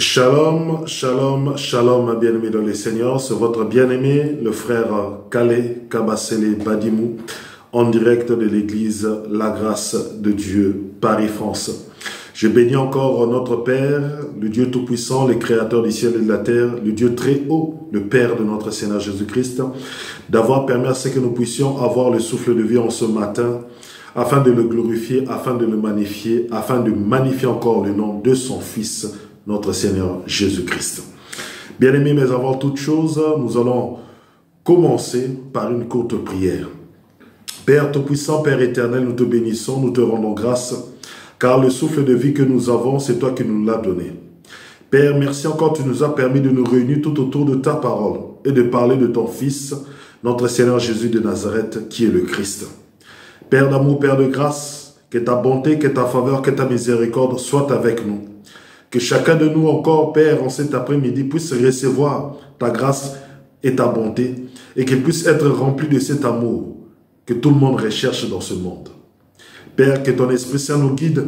Shalom, shalom, shalom, bien-aimés dans le Seigneur. C'est votre bien-aimé, le frère Kale Kabasele Badimou, en direct de l'église La Grâce de Dieu, Paris, France. Je bénis encore notre Père, le Dieu Tout-Puissant, le Créateur du ciel et de la terre, le Dieu très haut, le Père de notre Seigneur Jésus-Christ, d'avoir permis à ce que nous puissions avoir le souffle de vie en ce matin, afin de le glorifier, afin de le magnifier, afin de magnifier encore le nom de son Fils, notre Seigneur Jésus-Christ. Bien-aimés, mais avant toute chose, nous allons commencer par une courte prière. Père Tout-Puissant, Père éternel, nous te bénissons, nous te rendons grâce, car le souffle de vie que nous avons, c'est toi qui nous l'as donné. Père, merci encore, tu nous as permis de nous réunir tout autour de ta parole et de parler de ton Fils, notre Seigneur Jésus de Nazareth, qui est le Christ. Père d'amour, Père de grâce, que ta bonté, que ta faveur, que ta miséricorde soient avec nous. Que chacun de nous encore, Père, en cet après-midi, puisse recevoir ta grâce et ta bonté et qu'il puisse être rempli de cet amour que tout le monde recherche dans ce monde. Père, que ton Esprit Saint nous guide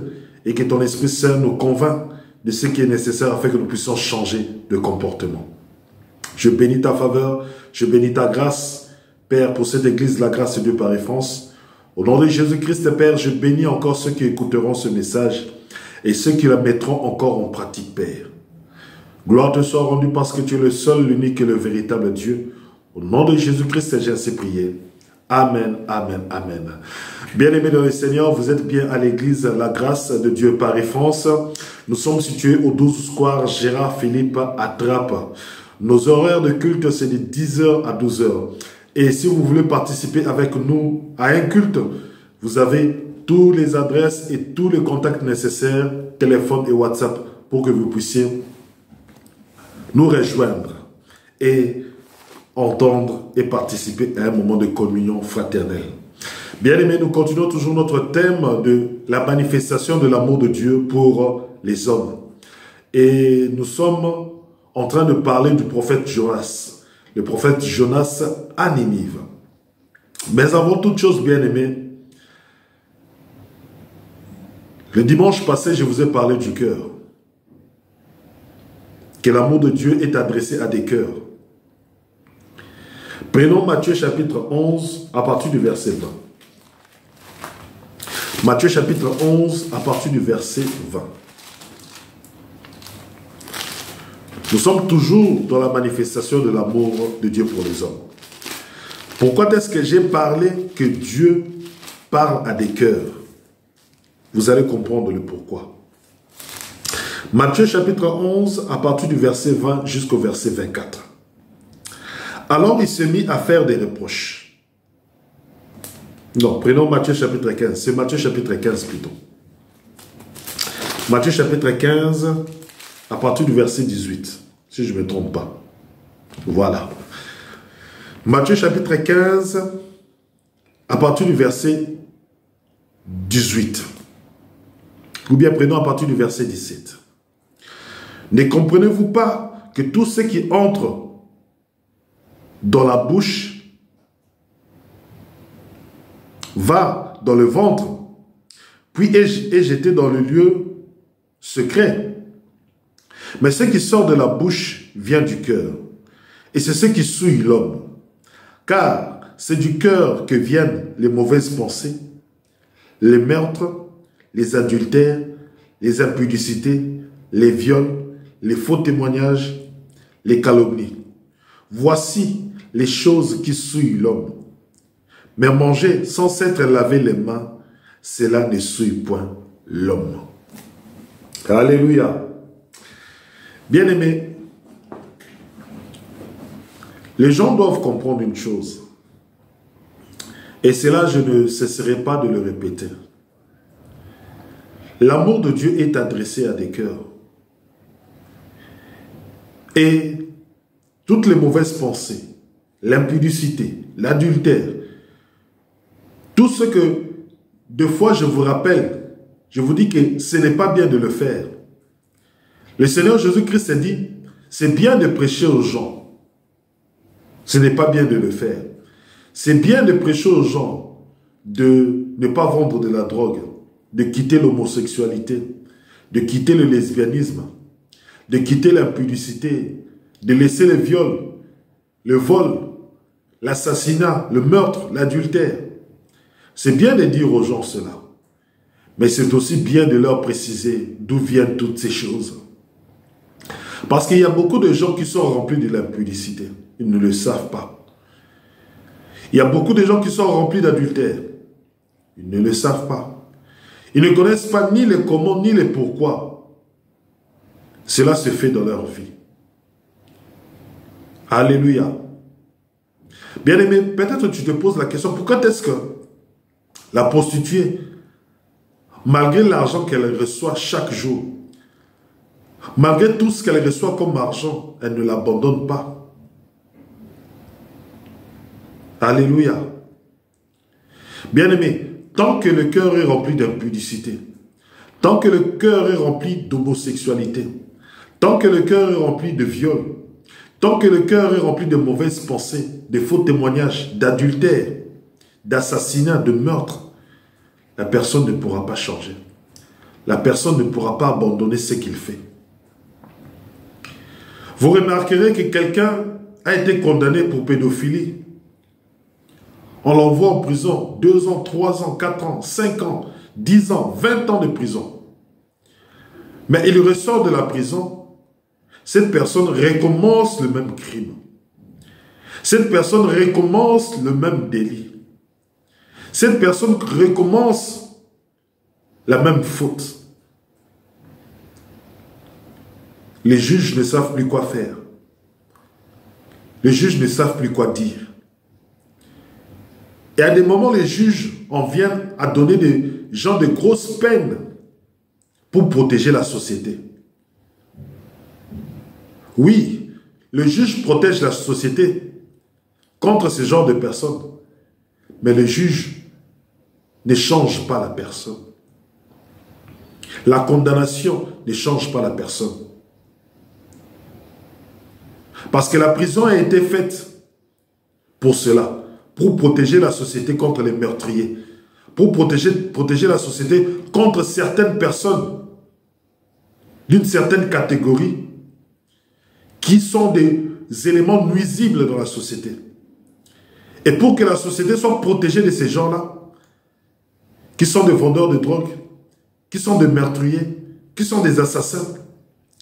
et que ton Esprit Saint nous convainc de ce qui est nécessaire afin que nous puissions changer de comportement. Je bénis ta faveur, je bénis ta grâce, Père, pour cette église, la grâce de Dieu Paris France. Au nom de Jésus-Christ, Père, je bénis encore ceux qui écouteront ce message et ceux qui la mettront encore en pratique, Père. Gloire te soit rendue parce que tu es le seul, l'unique et le véritable Dieu. Au nom de Jésus-Christ, j'ai ainsi prié. Amen, amen, amen. Bien-aimés dans le Seigneur, vous êtes bien à l'église La Grâce de Dieu Paris France. Nous sommes situés au 12 square Gérard Philippe à Trappes. Nos horaires de culte, c'est de 10h à 12h. Et si vous voulez participer avec nous à un culte, vous avez toutes les adresses et tous les contacts nécessaires, téléphone et WhatsApp, pour que vous puissiez nous rejoindre et entendre et participer à un moment de communion fraternelle. Bien aimés, nous continuons toujours notre thème de la manifestation de l'amour de Dieu pour les hommes. Et nous sommes en train de parler du prophète Jonas, le prophète Jonas à Ninive. Mais avant toute chose, bien aimés, le dimanche passé, je vous ai parlé du cœur. Que l'amour de Dieu est adressé à des cœurs. Prenons Matthieu chapitre 11 à partir du verset 20. Matthieu chapitre 11 à partir du verset 20. Nous sommes toujours dans la manifestation de l'amour de Dieu pour les hommes. Pourquoi est-ce que j'ai parlé que Dieu parle à des cœurs? Vous allez comprendre le pourquoi. Matthieu chapitre 11, à partir du verset 20 jusqu'au verset 24. Alors il se mit à faire des reproches. Non, prenons Matthieu chapitre 15. C'est Matthieu chapitre 15 plutôt. Matthieu chapitre 15, à partir du verset 18. Si je ne me trompe pas. Voilà. Matthieu chapitre 15, à partir du verset 18. Ou bien prenons à partir du verset 17. Ne comprenez-vous pas que tout ce qui entre dans la bouche va dans le ventre, puis est jeté dans le lieu secret. Mais ce qui sort de la bouche vient du cœur, et c'est ce qui souille l'homme. Car c'est du cœur que viennent les mauvaises pensées, les meurtres, les adultères, les impudicités, les viols, les faux témoignages, les calomnies. Voici les choses qui souillent l'homme. Mais manger sans s'être lavé les mains, cela ne souille point l'homme. Alléluia. Bien-aimés, les gens doivent comprendre une chose. Et cela, je ne cesserai pas de le répéter. L'amour de Dieu est adressé à des cœurs. Et toutes les mauvaises pensées, l'impudicité, l'adultère, tout ce que, deux fois je vous rappelle, je vous dis que ce n'est pas bien de le faire. Le Seigneur Jésus-Christ a dit, c'est bien de prêcher aux gens. Ce n'est pas bien de le faire. C'est bien de prêcher aux gens de ne pas vendre de la drogue, de quitter l'homosexualité, de quitter le lesbianisme, de quitter l'impudicité, de laisser le viol, le vol, l'assassinat, le meurtre, l'adultère. C'est bien de dire aux gens cela, mais c'est aussi bien de leur préciser d'où viennent toutes ces choses. Parce qu'il y a beaucoup de gens qui sont remplis de l'impudicité. Ils ne le savent pas. Il y a beaucoup de gens qui sont remplis d'adultère. Ils ne le savent pas. Ils ne connaissent pas ni les comment ni les pourquoi. Cela se fait dans leur vie. Alléluia. Bien-aimé, peut-être tu te poses la question, pourquoi est-ce que la prostituée, malgré l'argent qu'elle reçoit chaque jour, malgré tout ce qu'elle reçoit comme argent, elle ne l'abandonne pas? Alléluia. Bien-aimé, tant que le cœur est rempli d'impudicité, tant que le cœur est rempli d'homosexualité, tant que le cœur est rempli de viol, tant que le cœur est rempli de mauvaises pensées, de faux témoignages, d'adultère, d'assassinat, de meurtre, la personne ne pourra pas changer. La personne ne pourra pas abandonner ce qu'il fait. Vous remarquerez que quelqu'un a été condamné pour pédophilie. On l'envoie en prison 2 ans, 3 ans, 4 ans, 5 ans, 10 ans, 20 ans de prison. Mais il ressort de la prison. Cette personne recommence le même crime. Cette personne recommence le même délit. Cette personne recommence la même faute. Les juges ne savent plus quoi faire. Les juges ne savent plus quoi dire. Et à des moments, les juges en viennent à donner des gens de grosses peines pour protéger la société. Oui, le juge protège la société contre ce genre de personnes. Mais le juge ne change pas la personne. La condamnation ne change pas la personne. Parce que la prison a été faite pour cela, pour protéger la société contre les meurtriers, pour protéger la société contre certaines personnes d'une certaine catégorie qui sont des éléments nuisibles dans la société. Et pour que la société soit protégée de ces gens-là, qui sont des vendeurs de drogue, qui sont des meurtriers, qui sont des assassins,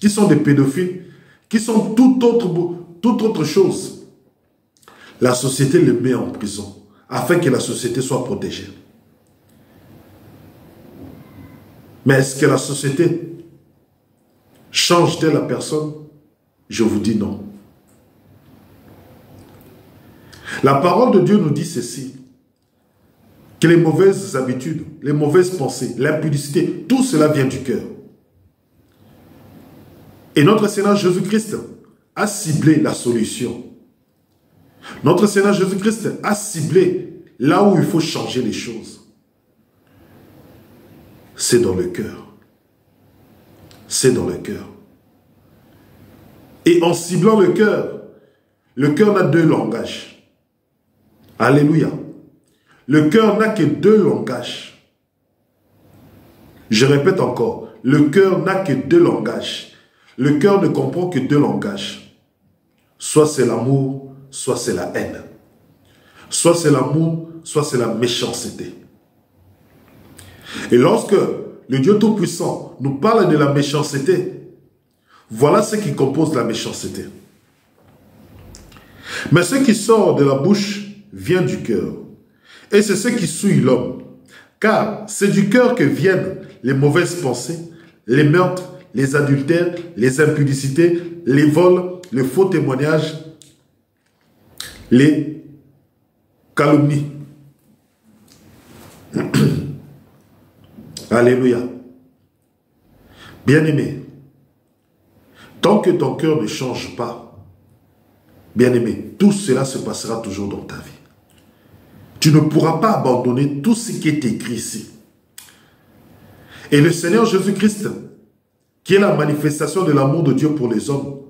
qui sont des pédophiles, qui sont toute autre chose, la société les met en prison, afin que la société soit protégée. Mais est-ce que la société change-t-elle la personne? Je vous dis non. La parole de Dieu nous dit ceci, que les mauvaises habitudes, les mauvaises pensées, l'impudicité, tout cela vient du cœur. Et notre Seigneur Jésus-Christ a ciblé la solution. Notre Seigneur Jésus-Christ a ciblé là où il faut changer les choses. C'est dans le cœur. C'est dans le cœur. Et en ciblant le cœur n'a 2 langages. Alléluia. Le cœur n'a que 2 langages. Je répète encore, le cœur n'a que 2 langages. Le cœur ne comprend que 2 langages. Soit c'est l'amour, soit c'est la haine. Soit c'est l'amour, soit c'est la méchanceté. Et lorsque le Dieu Tout-Puissant nous parle de la méchanceté, voilà ce qui compose la méchanceté. Mais ce qui sort de la bouche vient du cœur. Et c'est ce qui souille l'homme. Car c'est du cœur que viennent les mauvaises pensées, les meurtres, les adultères, les impudicités, les vols, les faux témoignages, les calomnies. Alléluia. Bien-aimé, tant que ton cœur ne change pas, bien-aimé, tout cela se passera toujours dans ta vie. Tu ne pourras pas abandonner tout ce qui est écrit ici. Et le Seigneur Jésus-Christ, qui est la manifestation de l'amour de Dieu pour les hommes,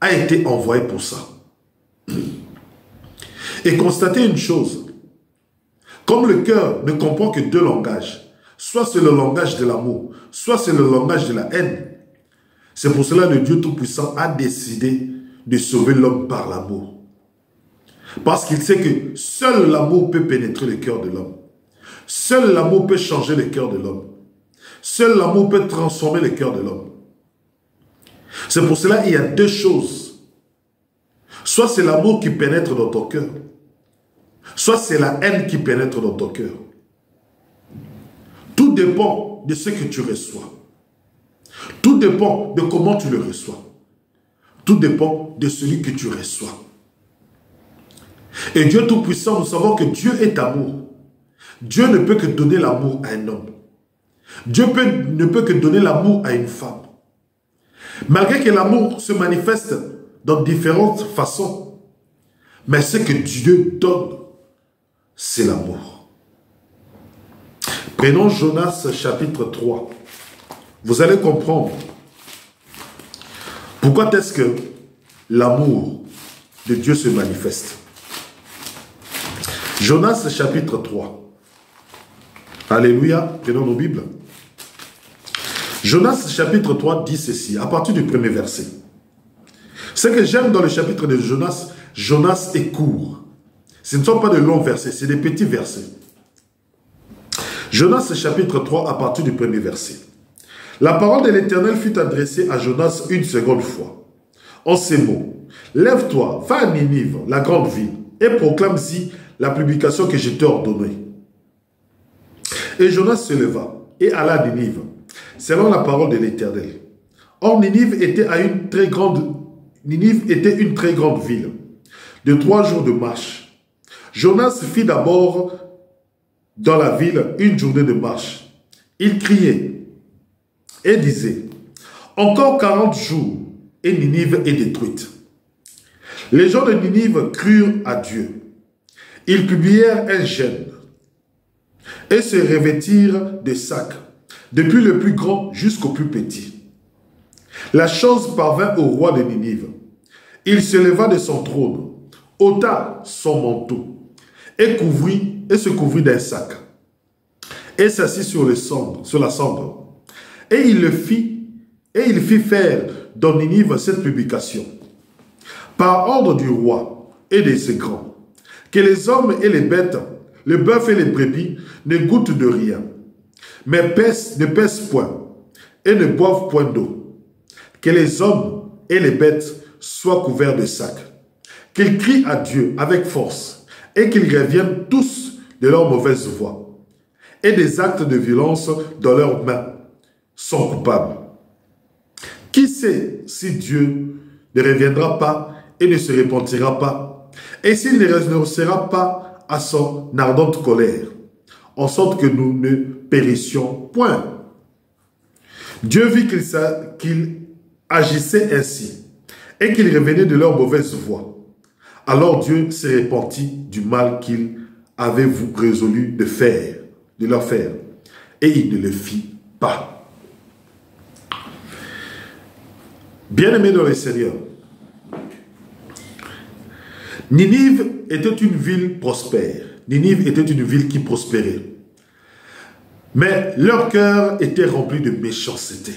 a été envoyé pour ça. Et constatez une chose, comme le cœur ne comprend que 2 langages, soit c'est le langage de l'amour, soit c'est le langage de la haine, C'est pour cela que le Dieu Tout-Puissant a décidé de sauver l'homme par l'amour. Parce qu'il sait que seul l'amour peut pénétrer le cœur de l'homme. Seul l'amour peut changer le cœur de l'homme. Seul l'amour peut transformer le cœur de l'homme. C'est pour cela qu'il y a deux choses. Soit c'est l'amour qui pénètre dans ton cœur, soit c'est la haine qui pénètre dans ton cœur. Tout dépend de ce que tu reçois. Tout dépend de comment tu le reçois. Tout dépend de celui que tu reçois. Et Dieu Tout-Puissant, nous savons que Dieu est amour. Dieu ne peut que donner l'amour à un homme. Dieu ne peut que donner l'amour à une femme. Malgré que l'amour se manifeste dans différentes façons, mais ce que Dieu donne, c'est l'amour. Prenons Jonas chapitre 3. Vous allez comprendre pourquoi est-ce que l'amour de Dieu se manifeste. Jonas chapitre 3. Alléluia, prenons nos Bibles. Jonas chapitre 3 dit ceci, à partir du premier verset. Ce que j'aime dans le chapitre de Jonas, Jonas est court. Ce ne sont pas de longs versets, c'est des petits versets. Jonas chapitre 3 à partir du premier verset. La parole de l'Éternel fut adressée à Jonas une seconde fois. En ces mots, lève-toi, va à Ninive, la grande ville, et proclame-y la publication que je t'ai ordonnée. Et Jonas se leva et alla à Ninive, selon la parole de l'Éternel. Or, Ninive était une très grande ville, de 3 jours de marche. Jonas fit d'abord dans la ville une journée de marche. Il criait et disait, encore 40 jours et Ninive est détruite. Les gens de Ninive crurent à Dieu. Ils publièrent un jeûne et se revêtirent de sacs, depuis le plus grand jusqu'au plus petit. La chose parvint au roi de Ninive. Il se leva de son trône, ôta son manteau et se couvrit d'un sac et s'assit sur la cendre. Et il fit faire dans Ninive cette publication. Par ordre du roi et de ses grands, que les hommes et les bêtes, le bœuf et les brebis ne goûtent de rien, mais ne pèsent point et ne boivent point d'eau. Que les hommes et les bêtes soient couverts de sacs. Qu'ils crient à Dieu avec force et qu'ils reviennent tous de leur mauvaise voie et des actes de violence dans leurs mains sont coupables. Qui sait si Dieu ne reviendra pas et ne se repentira pas, et s'il ne renoncera pas à son ardente colère, en sorte que nous ne périssions point. Dieu vit qu'ils agissaient ainsi, et qu'ils revenaient de leur mauvaise voie. Alors Dieu s'est repenti du mal qu'il avait résolu de leur faire, et il ne le fit pas. Bien-aimés dans le Seigneur, Ninive était une ville prospère. Ninive était une ville qui prospérait. Mais leur cœur était rempli de méchanceté.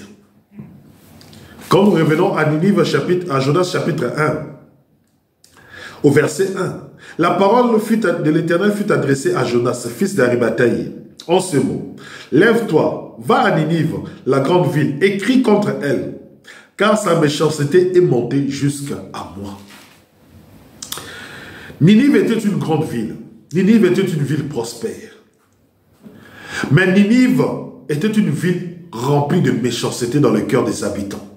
Quand nous revenons à Ninive, à Jonas chapitre 1, au verset 1, la parole de l'Éternel fut adressée à Jonas, fils d'Arimathie, en ce mot. Lève-toi, va à Ninive, la grande ville, et crie contre elle, car sa méchanceté est montée jusqu'à moi. Ninive était une grande ville. Ninive était une ville prospère. Mais Ninive était une ville remplie de méchanceté dans le cœur des habitants.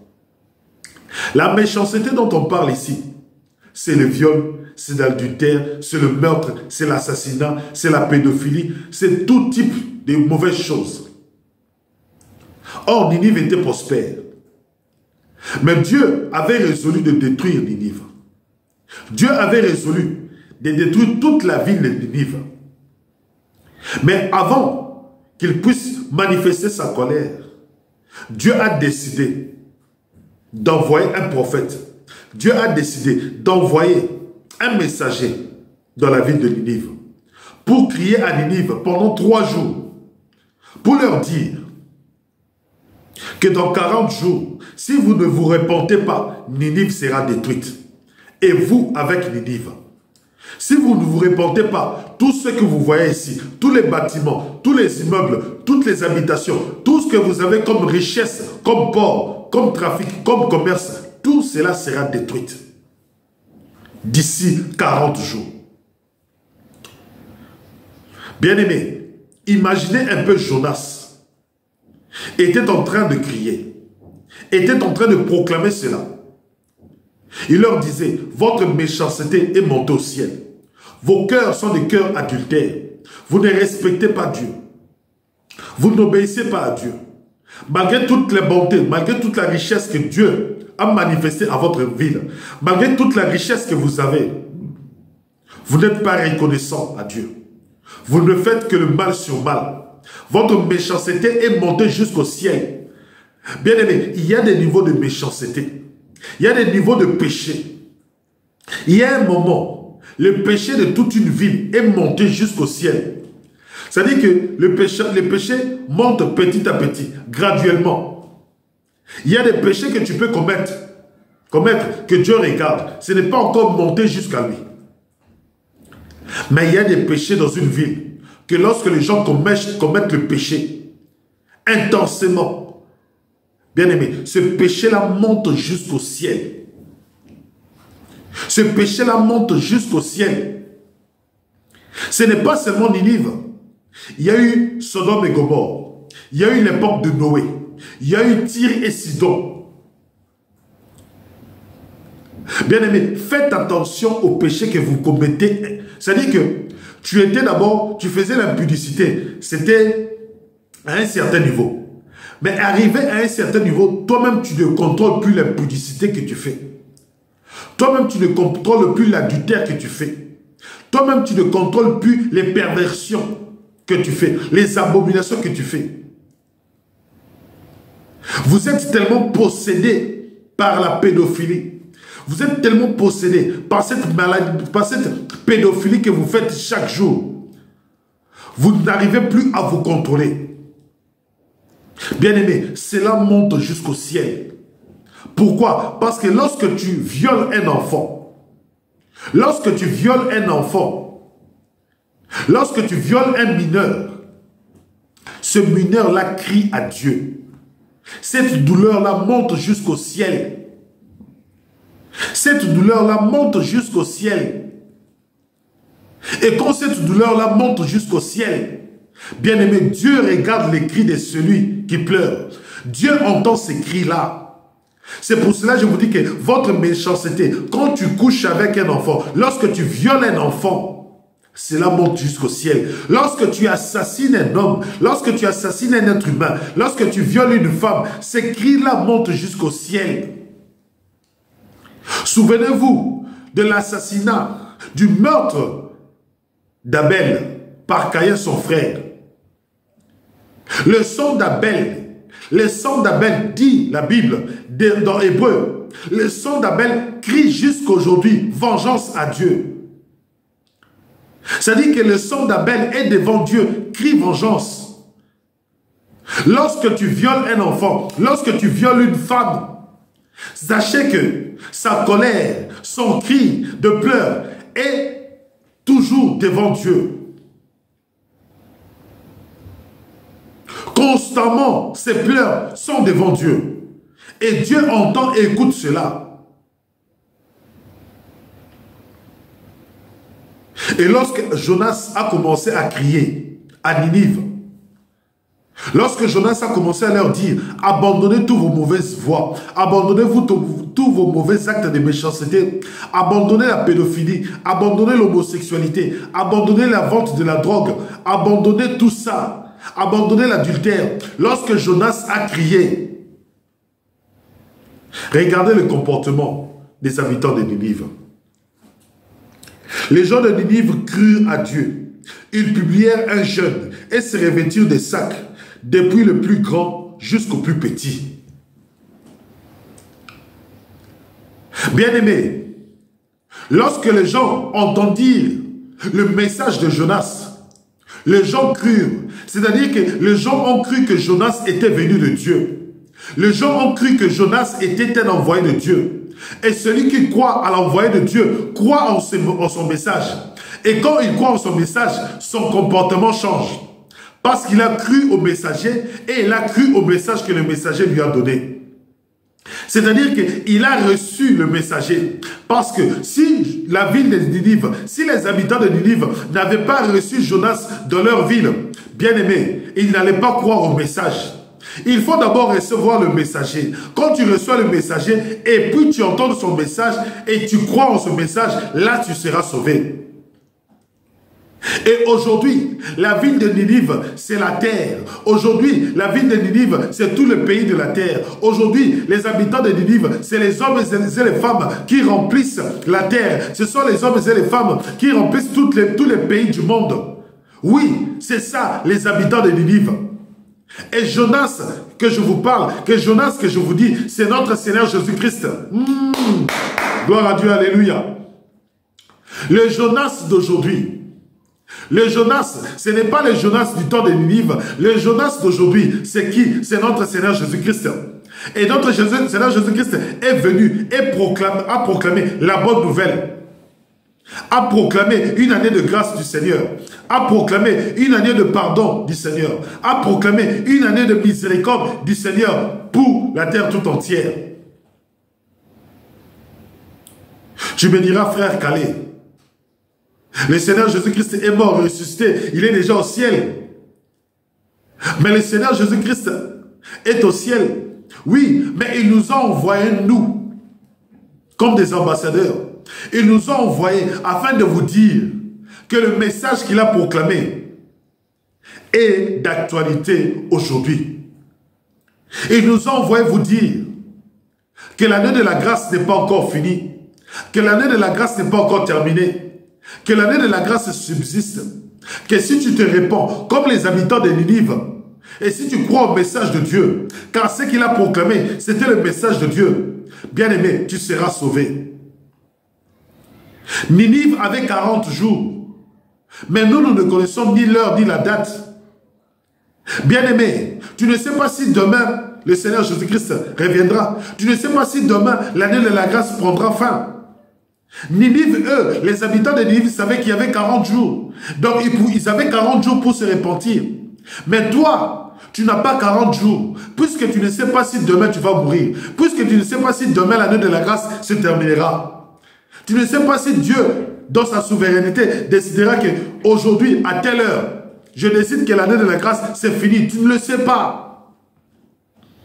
La méchanceté dont on parle ici, c'est le viol, c'est l'adultère, c'est le meurtre, c'est l'assassinat, c'est la pédophilie, c'est tout type de mauvaises choses. Or, Ninive était prospère. Mais Dieu avait résolu de détruire Ninive. Dieu avait résolu de détruire toute la ville de Ninive. Mais avant qu'il puisse manifester sa colère, Dieu a décidé d'envoyer un prophète. Dieu a décidé d'envoyer un messager dans la ville de Ninive pour crier à Ninive pendant 3 jours, pour leur dire que dans 40 jours, si vous ne vous repentez pas, Ninive sera détruite. Et vous avec Ninive. Si vous ne vous repentez pas, tout ce que vous voyez ici, tous les bâtiments, tous les immeubles, toutes les habitations, tout ce que vous avez comme richesse, comme port, comme trafic, comme commerce, tout cela sera détruit d'ici 40 jours. Bien-aimés, imaginez un peu Jonas était en train de crier, était en train de proclamer cela. Il leur disait, votre méchanceté est montée au ciel. Vos cœurs sont des cœurs adultères. Vous ne respectez pas Dieu. Vous n'obéissez pas à Dieu. Malgré toutes les bontés, malgré toute la richesse que Dieu a manifestée à votre ville, malgré toute la richesse que vous avez, vous n'êtes pas reconnaissant à Dieu. Vous ne faites que le mal sur mal. Votre méchanceté est montée jusqu'au ciel. Bien aimé, il y a des niveaux de méchanceté. Il y a des niveaux de péché. Il y a un moment, le péché de toute une ville est monté jusqu'au ciel. C'est-à-dire que le péché monte petit à petit, graduellement. Il y a des péchés que tu peux commettre, que Dieu regarde. Ce n'est pas encore monté jusqu'à lui. Mais il y a des péchés dans une ville, que lorsque les gens commettent le péché, intensément, bien aimé, ce péché-là monte jusqu'au ciel. Ce péché-là monte jusqu'au ciel. Ce n'est pas seulement Ninive. Il y a eu Sodome et Gomorrhe. Il y a eu l'époque de Noé. Il y a eu Tyr et Sidon. Bien aimé, faites attention au péché que vous commettez. C'est-à-dire que tu étais d'abord, tu faisais l'impudicité. C'était à un certain niveau. Mais arrivé à un certain niveau, toi-même, tu ne contrôles plus l'impudicité que tu fais. Toi-même, tu ne contrôles plus l'adultère que tu fais. Toi-même, tu ne contrôles plus les perversions que tu fais, les abominations que tu fais. Vous êtes tellement possédé par la pédophilie. Vous êtes tellement possédé par cette maladie, par cette pédophilie que vous faites chaque jour. Vous n'arrivez plus à vous contrôler. Bien-aimé, cela monte jusqu'au ciel. Pourquoi? Parce que lorsque tu violes un enfant, lorsque tu violes un mineur, ce mineur-là crie à Dieu. Cette douleur-là monte jusqu'au ciel. Cette douleur-là monte jusqu'au ciel. Et quand cette douleur-là monte jusqu'au ciel, bien aimé, Dieu regarde les cris de celui qui pleure. Dieu entend ces cris-là. C'est pour cela que je vous dis que votre méchanceté, quand tu couches avec un enfant, lorsque tu violes un enfant, cela monte jusqu'au ciel. Lorsque tu assassines un homme, lorsque tu assassines un être humain, lorsque tu violes une femme, ces cris-là montent jusqu'au ciel. Souvenez-vous de l'assassinat, du meurtre d'Abel par Caïn son frère. Le sang d'Abel dit la Bible dans Hébreu, le sang d'Abel crie jusqu'aujourd'hui vengeance à Dieu. C'est-à-dire que le sang d'Abel est devant Dieu, crie vengeance. Lorsque tu violes un enfant, lorsque tu violes une femme, sachez que sa colère, son cri de pleurs est toujours devant Dieu. Constamment, ses pleurs sont devant Dieu. Et Dieu entend et écoute cela. Et lorsque Jonas a commencé à crier à Ninive, lorsque Jonas a commencé à leur dire, abandonnez toutes vos mauvaises voies, abandonnez-vous tous vos mauvais actes de méchanceté, abandonnez la pédophilie, abandonnez l'homosexualité, abandonnez la vente de la drogue, abandonnez tout ça, abandonnez l'adultère. Lorsque Jonas a crié, regardez le comportement des habitants de Ninive. Les gens de Ninive crurent à Dieu. Ils publièrent un jeûne et se revêtirent des sacs, depuis le plus grand jusqu'au plus petit. Bien-aimés, lorsque les gens entendirent le message de Jonas, les gens crurent. C'est-à-dire que les gens ont cru que Jonas était venu de Dieu. Les gens ont cru que Jonas était un envoyé de Dieu. Et celui qui croit à l'envoyé de Dieu croit en son message. Et quand il croit en son message, son comportement change. Parce qu'il a cru au messager et il a cru au message que le messager lui a donné. C'est-à-dire qu'il a reçu le messager. Parce que si la ville de Ninive, si les habitants de Ninive n'avaient pas reçu Jonas dans leur ville, bien aimé, ils n'allaient pas croire au message. Il faut d'abord recevoir le messager. Quand tu reçois le messager et puis tu entends son message et tu crois en ce message, là tu seras sauvé. Et aujourd'hui, la ville de Ninive, c'est la terre. Aujourd'hui, la ville de Ninive, c'est tout le pays de la terre. Aujourd'hui, les habitants de Ninive, c'est les hommes et les femmes qui remplissent la terre. Ce sont les hommes et les femmes qui remplissent tous les pays du monde. Oui, c'est ça, les habitants de Ninive. Et Jonas, que je vous parle, que Jonas, que je vous dis, c'est notre Seigneur Jésus-Christ. Gloire à Dieu, alléluia. Le Jonas d'aujourd'hui, le Jonas, ce n'est pas le Jonas du temps de Ninive. Le Jonas d'aujourd'hui, c'est qui? C'est notre Seigneur Jésus-Christ. Et notre Seigneur Jésus-Christ est venu et a proclamé la bonne nouvelle. A proclamé une année de grâce du Seigneur. A proclamé une année de pardon du Seigneur. A proclamé une année de miséricorde du Seigneur pour la terre tout entière. Tu me diras, frère Calais, le Seigneur Jésus-Christ est mort, ressuscité, il est déjà au ciel. Mais le Seigneur Jésus-Christ est au ciel. Oui, mais il nous a envoyés, nous, comme des ambassadeurs. Il nous a envoyés afin de vous dire que le message qu'il a proclamé est d'actualité aujourd'hui. Il nous a envoyé vous dire que l'année de la grâce n'est pas encore finie, que l'année de la grâce n'est pas encore terminée, que l'année de la grâce subsiste, que si tu te répands comme les habitants de Ninive, et si tu crois au message de Dieu, car ce qu'il a proclamé, c'était le message de Dieu, bien aimé, tu seras sauvé. Ninive avait 40 jours, mais nous ne connaissons ni l'heure ni la date. Bien aimé, tu ne sais pas si demain le Seigneur Jésus-Christ reviendra. Tu ne sais pas si demain l'année de la grâce prendra fin. Ninive, eux, les habitants de Ninive savaient qu'il y avait 40 jours. Donc ils avaient 40 jours pour se repentir. Mais toi, tu n'as pas 40 jours. Puisque tu ne sais pas si demain tu vas mourir. Puisque tu ne sais pas si demain l'année de la grâce se terminera. Tu ne sais pas si Dieu, dans sa souveraineté, décidera qu'aujourd'hui, à telle heure, je décide que l'année de la grâce, c'est fini. Tu ne le sais pas.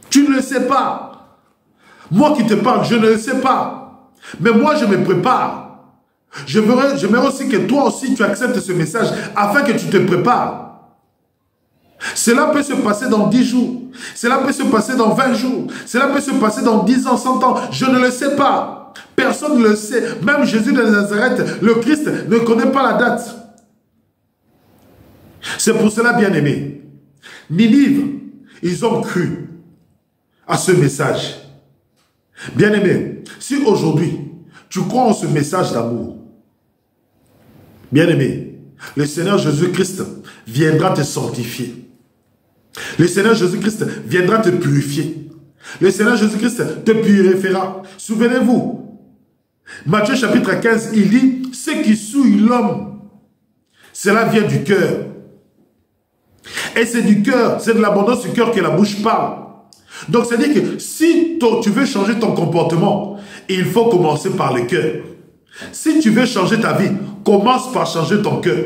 Tu ne le sais pas. Moi qui te parle, je ne le sais pas. Mais moi, je me prépare. J'aimerais aussi que toi aussi, tu acceptes ce message afin que tu te prépares. Cela peut se passer dans 10 jours. Cela peut se passer dans 20 jours. Cela peut se passer dans 10 ans, 100 ans. Je ne le sais pas. Personne ne le sait. Même Jésus de Nazareth, le Christ, ne connaît pas la date. C'est pour cela, bien aimé, Ninive, ils ont cru à ce message. Bien aimé, si aujourd'hui, tu crois en ce message d'amour, bien aimé, le Seigneur Jésus-Christ viendra te sanctifier. Le Seigneur Jésus-Christ viendra te purifier. Le Seigneur Jésus-Christ te purifiera. Souvenez-vous, Matthieu chapitre 15, il dit, ce qui souille l'homme, cela vient du cœur. Et c'est du cœur, c'est de l'abondance du cœur que la bouche parle. Donc c'est-à-dire que si tu veux changer ton comportement, il faut commencer par le cœur. Si tu veux changer ta vie, commence par changer ton cœur.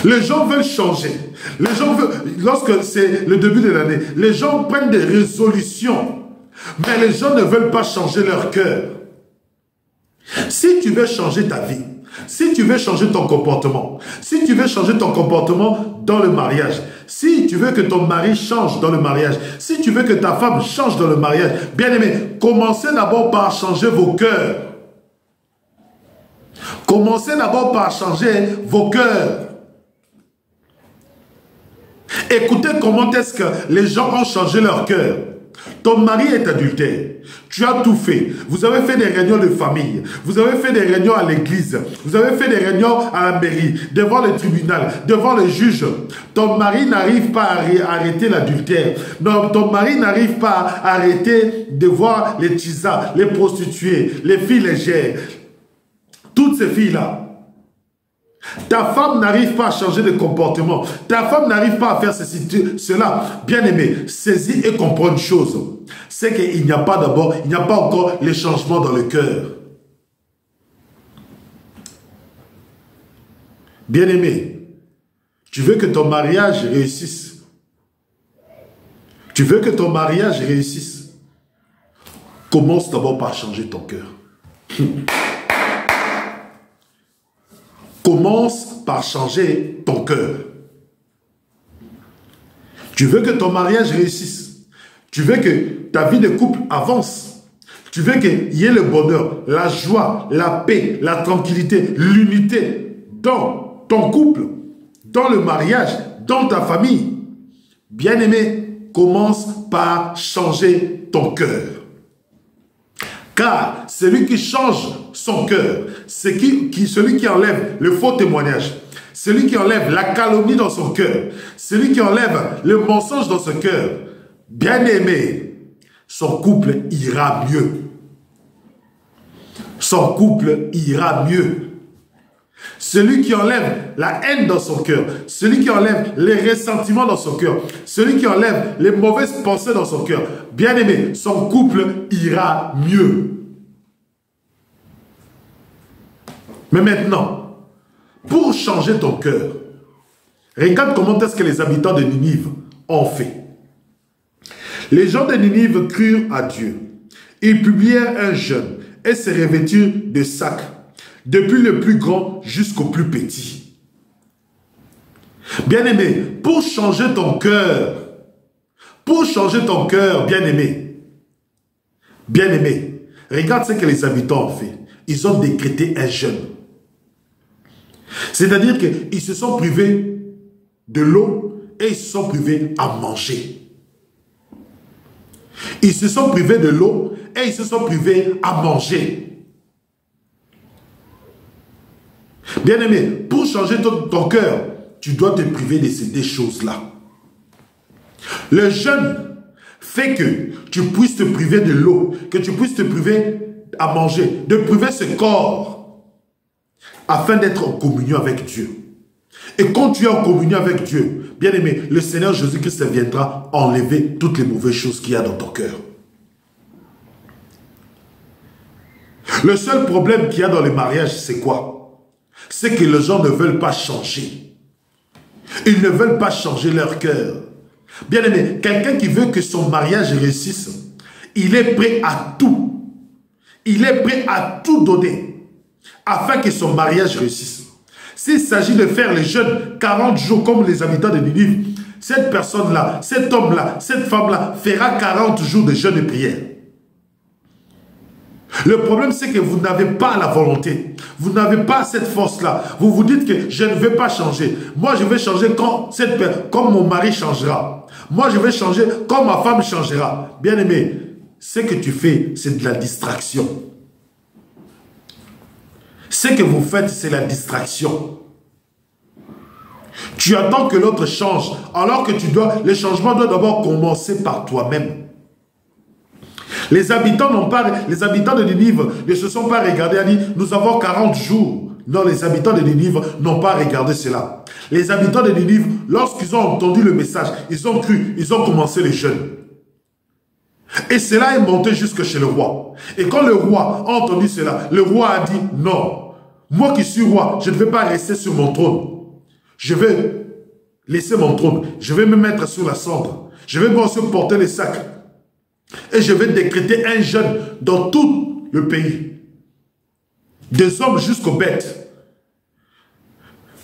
Les gens veulent changer. Les gens veulent, lorsque c'est le début de l'année, les gens prennent des résolutions. Mais les gens ne veulent pas changer leur cœur. Si tu veux changer ta vie, si tu veux changer ton comportement, si tu veux changer ton comportement dans le mariage, si tu veux que ton mari change dans le mariage, si tu veux que ta femme change dans le mariage, bien aimé, commencez d'abord par changer vos cœurs. Commencez d'abord par changer vos cœurs. Écoutez comment est-ce que les gens ont changé leur cœur. Ton mari est adultère. Tu as tout fait. Vous avez fait des réunions de famille. Vous avez fait des réunions à l'église. Vous avez fait des réunions à la mairie, devant le tribunal, devant le juge. Ton mari n'arrive pas à arrêter l'adultère. Non, ton mari n'arrive pas à arrêter de voir les tisas, les prostituées, les filles légères. Toutes ces filles-là. Ta femme n'arrive pas à changer de comportement. Ta femme n'arrive pas à faire ceci, cela. Bien aimé, saisis et comprends une chose. C'est qu'il n'y a pas d'abord, il n'y a pas encore les changements dans le cœur. Bien aimé, tu veux que ton mariage réussisse. Tu veux que ton mariage réussisse. Commence d'abord par changer ton cœur. Commence par changer ton cœur. Tu veux que ton mariage réussisse. Tu veux que ta vie de couple avance. Tu veux qu'il y ait le bonheur, la joie, la paix, la tranquillité, l'unité dans ton couple, dans le mariage, dans ta famille. Bien-aimé, commence par changer ton cœur. Car celui qui change son cœur, c'est celui qui enlève le faux témoignage, celui qui enlève la calomnie dans son cœur, celui qui enlève le mensonge dans son cœur, bien aimé, son couple ira mieux. Son couple ira mieux. Celui qui enlève la haine dans son cœur, celui qui enlève les ressentiments dans son cœur, celui qui enlève les mauvaises pensées dans son cœur, bien aimé, son couple ira mieux. Mais maintenant, pour changer ton cœur, regarde comment est-ce que les habitants de Ninive ont fait. Les gens de Ninive crurent à Dieu. Ils publièrent un jeûne et se revêtirent de sacs, depuis le plus grand jusqu'au plus petit. Bien-aimé, pour changer ton cœur, bien-aimé, regarde ce que les habitants ont fait. Ils ont décrété un jeûne. C'est-à-dire qu'ils se sont privés de l'eau et ils se sont privés à manger. Ils se sont privés de l'eau et ils se sont privés à manger. Bien-aimé, pour changer ton cœur, tu dois te priver de ces deux choses-là. Le jeûne fait que tu puisses te priver de l'eau, que tu puisses te priver à manger, de priver ce corps, afin d'être en communion avec Dieu. Et quand tu es en communion avec Dieu, bien-aimé, le Seigneur Jésus-Christ viendra enlever toutes les mauvaises choses qu'il y a dans ton cœur. Le seul problème qu'il y a dans les mariages, c'est quoi? C'est que les gens ne veulent pas changer. Ils ne veulent pas changer leur cœur. Bien-aimé, quelqu'un qui veut que son mariage réussisse, il est prêt à tout. Il est prêt à tout donner afin que son mariage réussisse. S'il s'agit de faire les jeûnes 40 jours comme les habitants de Ninive, cette personne-là, cet homme-là, cette femme-là fera 40 jours de jeûne et prière. Le problème, c'est que vous n'avez pas la volonté. Vous n'avez pas cette force-là. Vous vous dites que je ne vais pas changer. Moi, je vais changer comme mon mari changera. Moi, je vais changer comme ma femme changera. Bien-aimé, ce que tu fais, c'est de la distraction. Ce que vous faites, c'est la distraction. Tu attends que l'autre change, alors que le changement doit d'abord commencer par toi-même. Les habitants de Ninive ne se sont pas regardés et dit, nous avons 40 jours. Non, les habitants de Ninive n'ont pas regardé cela. Les habitants de Ninive, lorsqu'ils ont entendu le message, ils ont cru, ils ont commencé les jeûnes. Et cela est monté jusque chez le roi. Et quand le roi a entendu cela, le roi a dit, non, moi qui suis roi, je ne vais pas rester sur mon trône. Je vais laisser mon trône. Je vais me mettre sur la cendre. Je vais aussi porter les sacs. Et je vais décréter un jeûne dans tout le pays. Des hommes jusqu'aux bêtes.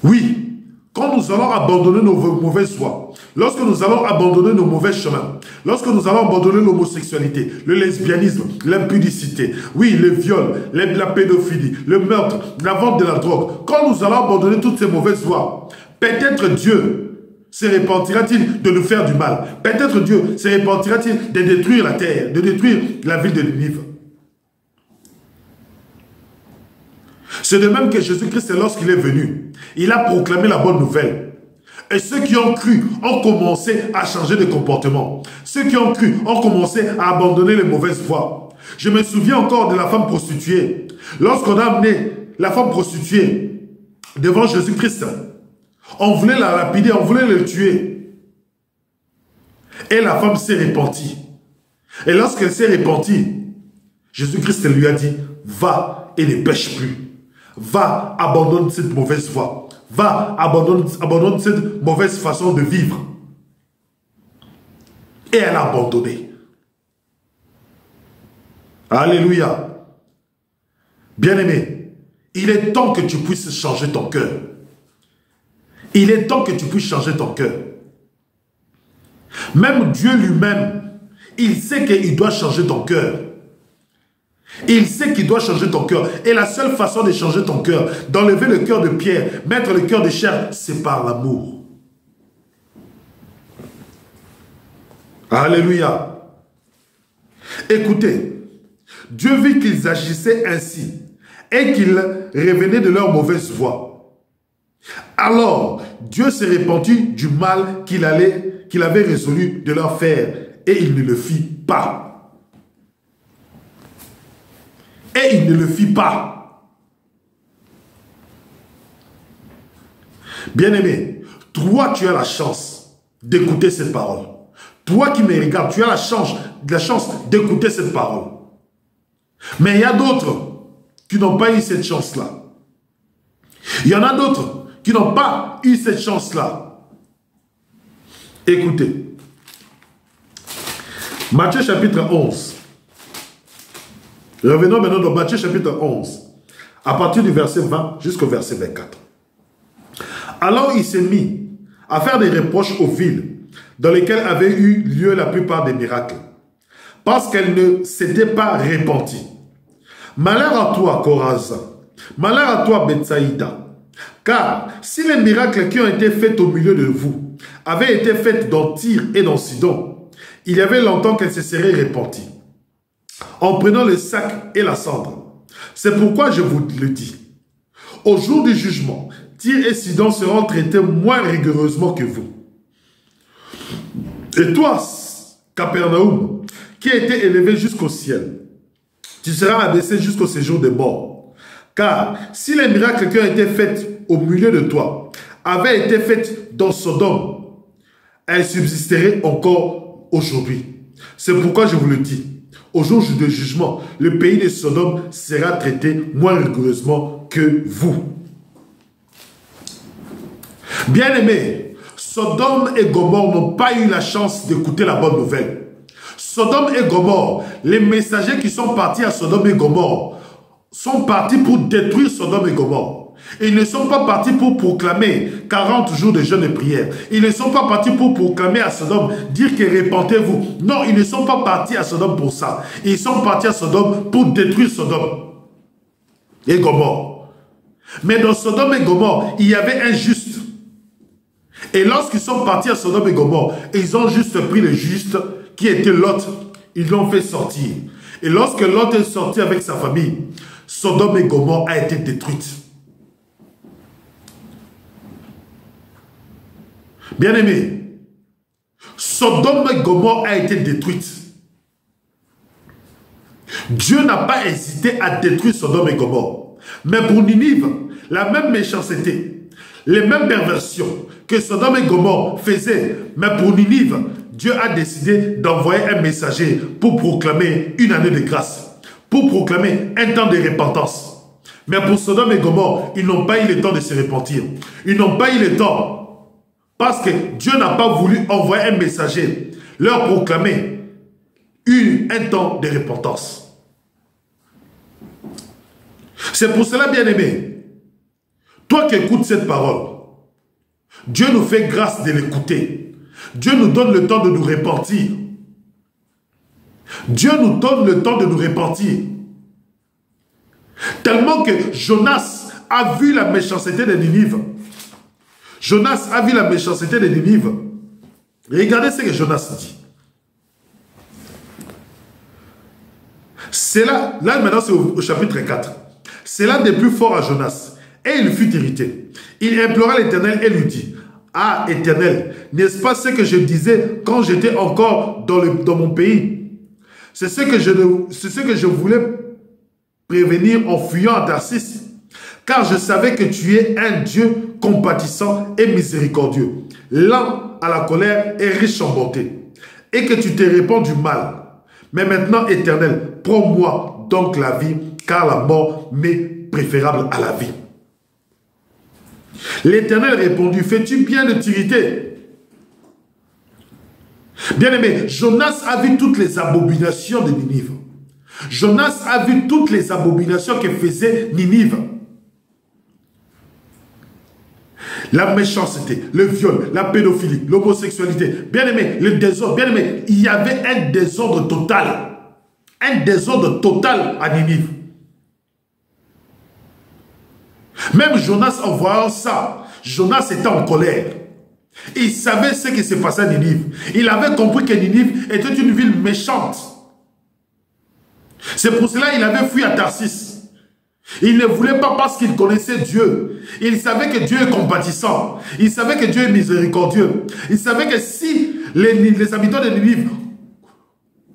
Oui, quand nous allons abandonner nos mauvaises voies, lorsque nous allons abandonner nos mauvais chemins, lorsque nous allons abandonner l'homosexualité, le lesbianisme, l'impudicité, oui, le viol, la pédophilie, le meurtre, la vente de la drogue, quand nous allons abandonner toutes ces mauvaises voies, peut-être Dieu se repentira-t-il de nous faire du mal? Peut-être Dieu se repentira-t-il de détruire la terre, de détruire la ville de Ninive? C'est de même que Jésus-Christ, lorsqu'il est venu, il a proclamé la bonne nouvelle. Et ceux qui ont cru ont commencé à changer de comportement. Ceux qui ont cru ont commencé à abandonner les mauvaises voies. Je me souviens encore de la femme prostituée. Lorsqu'on a amené la femme prostituée devant Jésus-Christ, on voulait la lapider, on voulait le tuer. Et la femme s'est repentie. Et lorsqu'elle s'est repentie, Jésus-Christ lui a dit, va et ne pêche plus. Va, abandonne cette mauvaise voie. Va, abandonne cette mauvaise façon de vivre. Et elle a abandonné. Alléluia. Bien-aimé, il est temps que tu puisses changer ton cœur. Il est temps que tu puisses changer ton cœur. Même Dieu lui-même, il sait qu'il doit changer ton cœur. Il sait qu'il doit changer ton cœur. Et la seule façon de changer ton cœur, d'enlever le cœur de pierre, mettre le cœur de chair, c'est par l'amour. Alléluia. Écoutez, Dieu vit qu'ils agissaient ainsi et qu'ils revenaient de leur mauvaise voie. Alors, Dieu s'est repenti du mal qu'il avait résolu de leur faire et il ne le fit pas. Et il ne le fit pas. Bien-aimé, toi tu as la chance d'écouter cette parole. Toi qui me regardes, tu as la chance d'écouter cette parole. Mais il y a d'autres qui n'ont pas eu cette chance-là. Il y en a d'autres qui n'ont pas eu cette chance-là. Écoutez. Matthieu chapitre 11. Revenons maintenant dans Matthieu chapitre 11. À partir du verset 20 jusqu'au verset 24. Alors il s'est mis à faire des reproches aux villes dans lesquelles avaient eu lieu la plupart des miracles, parce qu'elles ne s'étaient pas repenties. Malheur à toi, Chorazin. Malheur à toi, Bethsaïda. Car si les miracles qui ont été faits au milieu de vous avaient été faits dans Tyr et dans Sidon, il y avait longtemps qu'elles se seraient repenties, en prenant le sac et la cendre. C'est pourquoi je vous le dis. Au jour du jugement, Tyr et Sidon seront traités moins rigoureusement que vous. Et toi, Capernaum, qui a été élevé jusqu'au ciel, tu seras abaissé jusqu'au séjour des morts. Car si les miracles qui ont été faits au milieu de toi avaient été faits dans Sodome, elles subsisteraient encore aujourd'hui. C'est pourquoi je vous le dis. Au jour du jugement, le pays de Sodome sera traité moins rigoureusement que vous. Bien-aimés, Sodome et Gomorrhe n'ont pas eu la chance d'écouter la bonne nouvelle. Sodome et Gomorrhe, les messagers qui sont partis à Sodome et Gomorrhe sont partis pour détruire Sodome et Gomorrhe. Ils ne sont pas partis pour proclamer 40 jours de jeûne et prière. Ils ne sont pas partis pour proclamer à Sodome, dire que répentez-vous. Non, ils ne sont pas partis à Sodome pour ça. Ils sont partis à Sodome pour détruire Sodome et Gomorrhe. Mais dans Sodome et Gomorrhe, il y avait un juste. Et lorsqu'ils sont partis à Sodome et Gomorrhe, ils ont juste pris le juste qui était Lot. Ils l'ont fait sortir. Et lorsque Lot est sorti avec sa famille, Sodome et Gomorrhe a été détruite. Bien-aimés, Sodome et Gomorrhe a été détruite. Dieu n'a pas hésité à détruire Sodome et Gomorrhe. Mais pour Ninive, la même méchanceté, les mêmes perversions que Sodome et Gomorrhe faisaient, mais pour Ninive, Dieu a décidé d'envoyer un messager pour proclamer une année de grâce, pour proclamer un temps de repentance. Mais pour Sodome et Gomorrhe, ils n'ont pas eu le temps de se repentir. Ils n'ont pas eu le temps. Parce que Dieu n'a pas voulu envoyer un messager, leur proclamer un temps de repentance. C'est pour cela, bien-aimé, toi qui écoutes cette parole, Dieu nous fait grâce de l'écouter. Dieu nous donne le temps de nous repentir. Dieu nous donne le temps de nous repentir. Tellement que Jonas a vu la méchanceté de Ninive. Jonas a vu la méchanceté de Ninive. Regardez ce que Jonas dit. C'est là maintenant c'est au chapitre 4. C'est là des plus forts à Jonas. Et il fut irrité. Il implora l'Éternel et lui dit, ah, Éternel, n'est-ce pas ce que je disais quand j'étais encore dans mon pays? C'est ce que je voulais prévenir en fuyant à Tarsis. Car je savais que tu es un Dieu compatissant et miséricordieux, lent à la colère et riche en bonté, et que tu te répands du mal. Mais maintenant, Éternel, prends-moi donc la vie, car la mort m'est préférable à la vie. L'Éternel répondit, fais-tu bien de t'irriter? Bien-aimé, Jonas a vu toutes les abominations de Ninive. Jonas a vu toutes les abominations que faisait Ninive. La méchanceté, le viol, la pédophilie, l'homosexualité. Bien-aimé, le désordre. Bien-aimé, il y avait un désordre total. Un désordre total à Ninive. Même Jonas, en voyant ça, Jonas était en colère. Il savait ce qui se passait à Ninive. Il avait compris que Ninive était une ville méchante. C'est pour cela qu'il avait fui à Tarsis. Il ne voulait pas parce qu'il connaissait Dieu. Il savait que Dieu est compatissant. Il savait que Dieu est miséricordieux. Il savait que si les habitants de Ninive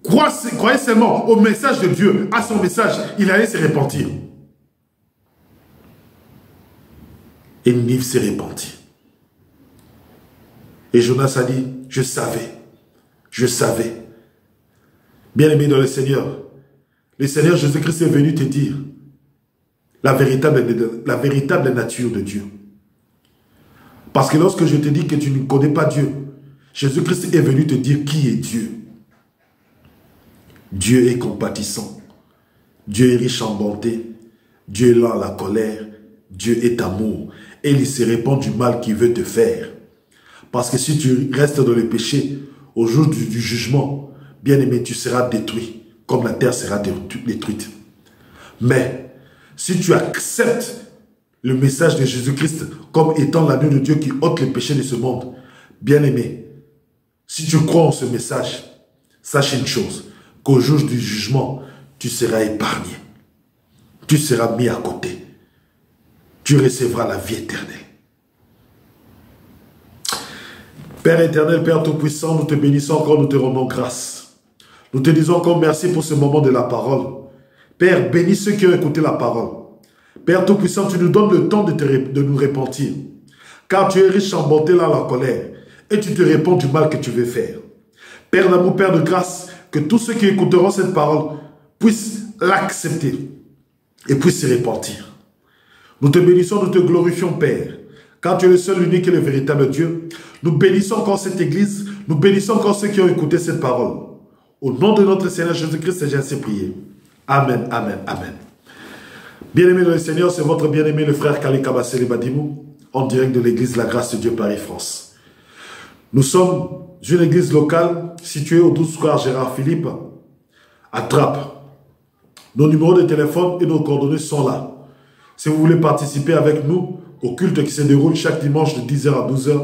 croyaient seulement au message de Dieu, à son message, il allait se repentir. Et Ninive s'est repentie. Et Jonas a dit, je savais. Bien-aimé dans le Seigneur Jésus-Christ est venu te dire la véritable nature de Dieu. Parce que lorsque je te dis que tu ne connais pas Dieu, Jésus-Christ est venu te dire qui est Dieu. Dieu est compatissant. Dieu est riche en bonté. Dieu est lent à la colère. Dieu est amour. Et il se répand du mal qu'il veut te faire. Parce que si tu restes dans le péché, au jour du jugement, bien-aimé, tu seras détruit, comme la terre sera détruite. Mais, si tu acceptes le message de Jésus-Christ comme étant l'agneau de Dieu qui ôte les péchés de ce monde, bien-aimé, si tu crois en ce message, sache une chose, qu'au jour du jugement, tu seras épargné. Tu seras mis à côté. Tu recevras la vie éternelle. Père éternel, Père Tout-Puissant, nous te bénissons encore, nous te rendons grâce. Nous te disons encore merci pour ce moment de la parole. Père, bénis ceux qui ont écouté la parole. Père Tout-Puissant, tu nous donnes le temps de nous repentir. Car tu es riche en bonté là, la colère. Et tu te réponds du mal que tu veux faire. Père d'amour, Père de grâce, que tous ceux qui écouteront cette parole puissent l'accepter et puissent se repentir. Nous te bénissons, nous te glorifions, Père. Car tu es le seul, unique et le véritable Dieu. Nous bénissons encore cette église. Nous bénissons encore ceux qui ont écouté cette parole. Au nom de notre Seigneur Jésus-Christ, j'ai ainsi prié. Amen, amen, amen. Bien-aimé dans le Seigneur, c'est votre bien-aimé, le frère Kale Kabasele Badimou, en direct de l'église La Grâce de Dieu Paris-France. Nous sommes une église locale située au 12 square Gérard Philippe, à Trappes. Nos numéros de téléphone et nos coordonnées sont là. Si vous voulez participer avec nous au culte qui se déroule chaque dimanche de 10h à 12h,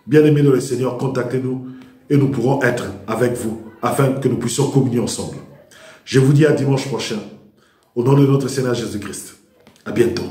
bien-aimés dans le Seigneur, contactez-nous et nous pourrons être avec vous afin que nous puissions communier ensemble. Je vous dis à dimanche prochain, au nom de notre Seigneur Jésus-Christ. À bientôt.